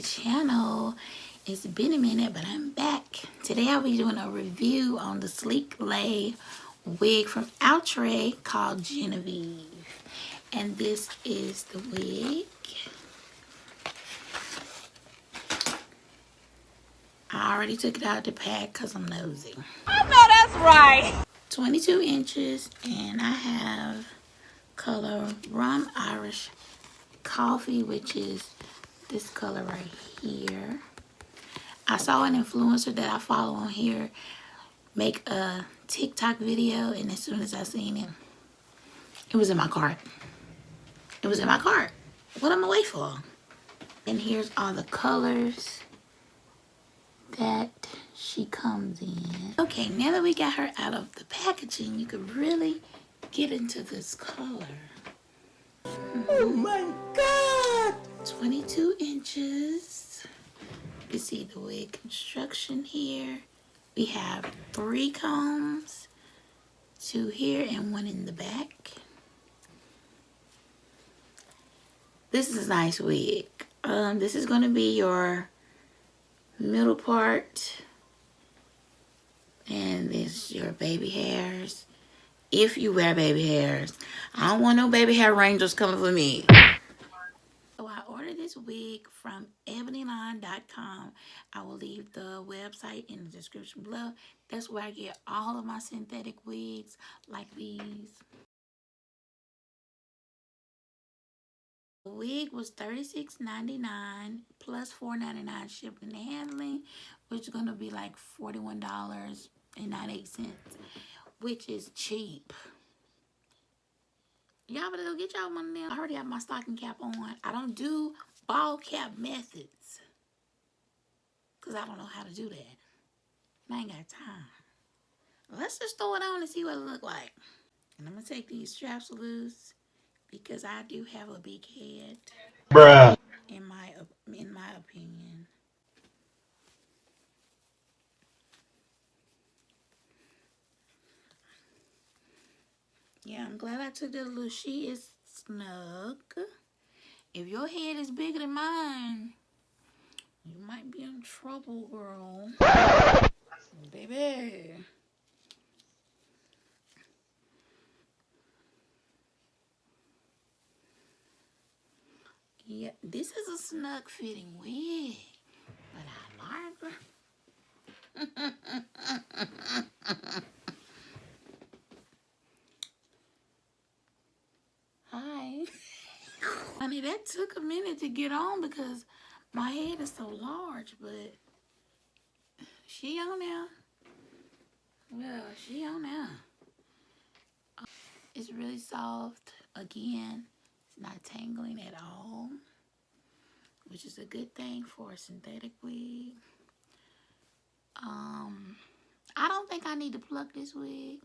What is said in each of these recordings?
channel. It's been a minute, but I'm back. Today I'll be doing a review on the Sleeklay wig from Outre called Genevieve. And this is the wig. I already took it out the pack because I'm nosy. I know that's right. 22 inches, and I have color rum Irish coffee, which is this color right here. I saw an influencer that I follow on here make a TikTok video, and as soon as I seen it, it was in my cart. It was in my cart. What am I waiting for? And here's all the colors that she comes in. Okay, now that we got her out of the packaging, you could really get into this color. Oh my God! 22 inches. You can see the wig construction here. We have 3 combs, 2 here and 1 in the back. This is a nice wig. This is going to be your middle part, and this is your baby hairs. If you wear baby hairs, I don't want no baby hair rangers coming for me. So I ordered this wig from Ebonyline.com. I will leave the website in the description below. That's where I get all of my synthetic wigs like these. The wig was $36.99 plus $4.99 shipping and handling, which is going to be like $41.98, which is cheap. Y'all better go get y'all one of them. I already have my stocking cap on. I don't do ball cap methods because I don't know how to do that. And I ain't got time. Let's just throw it on and see what it look like. And I'm going to take these straps loose because I do have a big head. Bruh. In my opinion. Yeah, I'm glad I took that loose. She is snug. If your head is bigger than mine, you might be in trouble, girl. Baby. Yeah, this is a snug fitting wig, but I like her. Hi. Honey, that took a minute to get on because my head is so large, but she on there. Well, she on there. It's really soft. Again, it's not tangling at all, which is a good thing for a synthetic wig. I don't think I need to pluck this wig,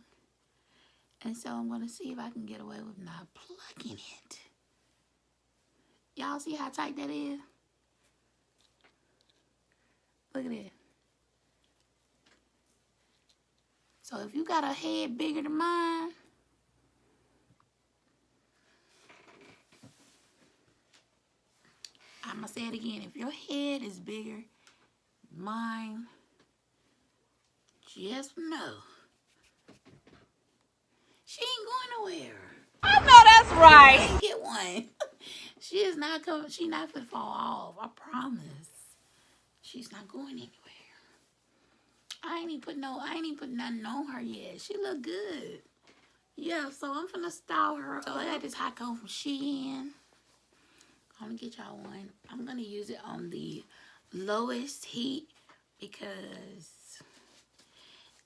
and so I'm going to see if I can get away with not plucking it. Y'all see how tight that is? Look at it. So if you got a head bigger than mine, I'm going to say it again. If your head is bigger than mine, just know she ain't going nowhere. I know that's right. Get one. She is not coming. She not gonna fall off. I promise. She's not going anywhere. I ain't even put nothing on her yet. She look good. Yeah, so I'm finna style her. So I got this hot comb from Shein. I'm gonna get y'all one. I'm gonna use it on the lowest heat because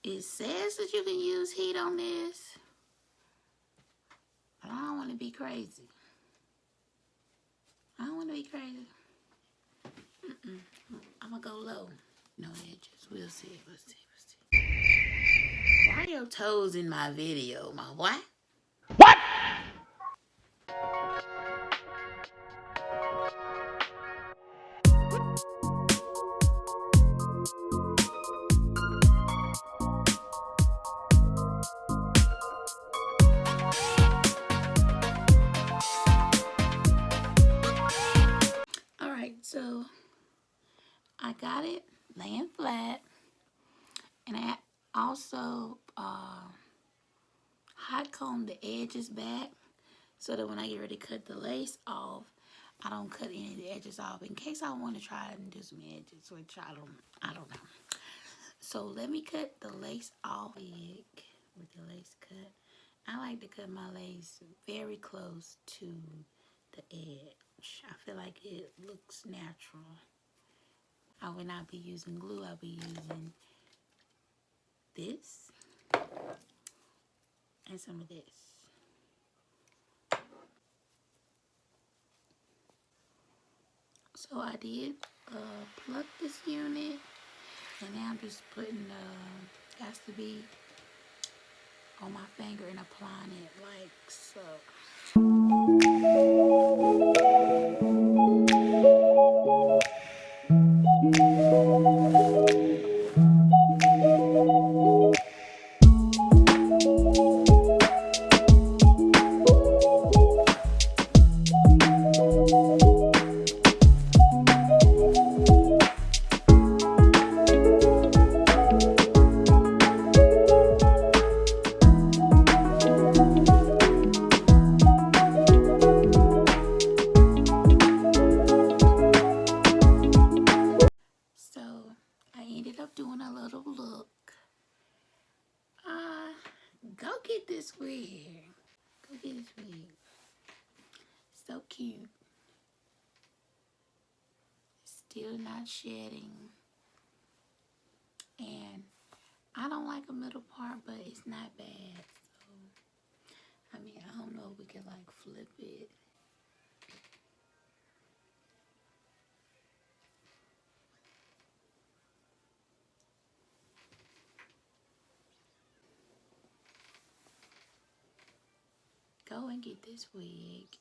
it says that you can use heat on this. But I don't want to be crazy. I don't want to be crazy. I'm going to go low. No edges. We'll see. We'll see. We'll see. Why are your toes in my video, my what? What? Alright, so got it laying flat, and I also hot comb the edges back so that when I get ready to cut the lace off, I don't cut any of the edges off in case I want to try and do some edges, which I don't know. So let me cut the lace off with the lace cut. I like to cut my lace very close to the edge. I feel like it looks natural. I will not be using glue. I'll be using this and some of this. So I did pluck this unit, and now I'm just putting has to be on my finger and applying it like so. Doing a little look. Go get this wig. Go get this wig. So cute. Still not shedding. And I don't like a middle part, but it's not bad. So, I mean, I don't know if we can like flip it. Go and get this wig.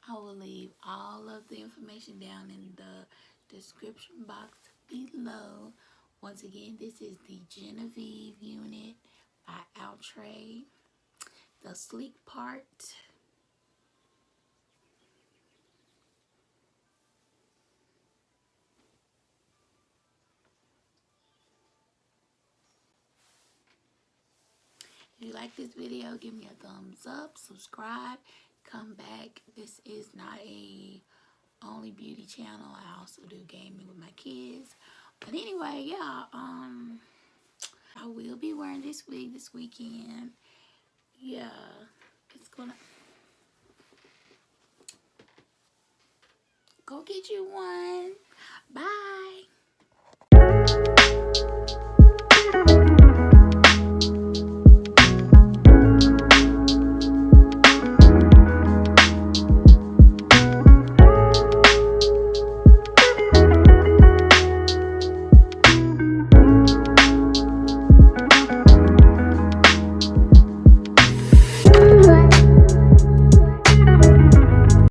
I will leave all of the information down in the description box below. Once again, this is the Genevieve unit by Outre. The sleek part. If you like this video, give me a thumbs up, subscribe, come back. This is not a only beauty channel. I also do gaming with my kids. But anyway, yeah, I will be wearing this wig this weekend. Yeah, it's gonna go get you one. Bye.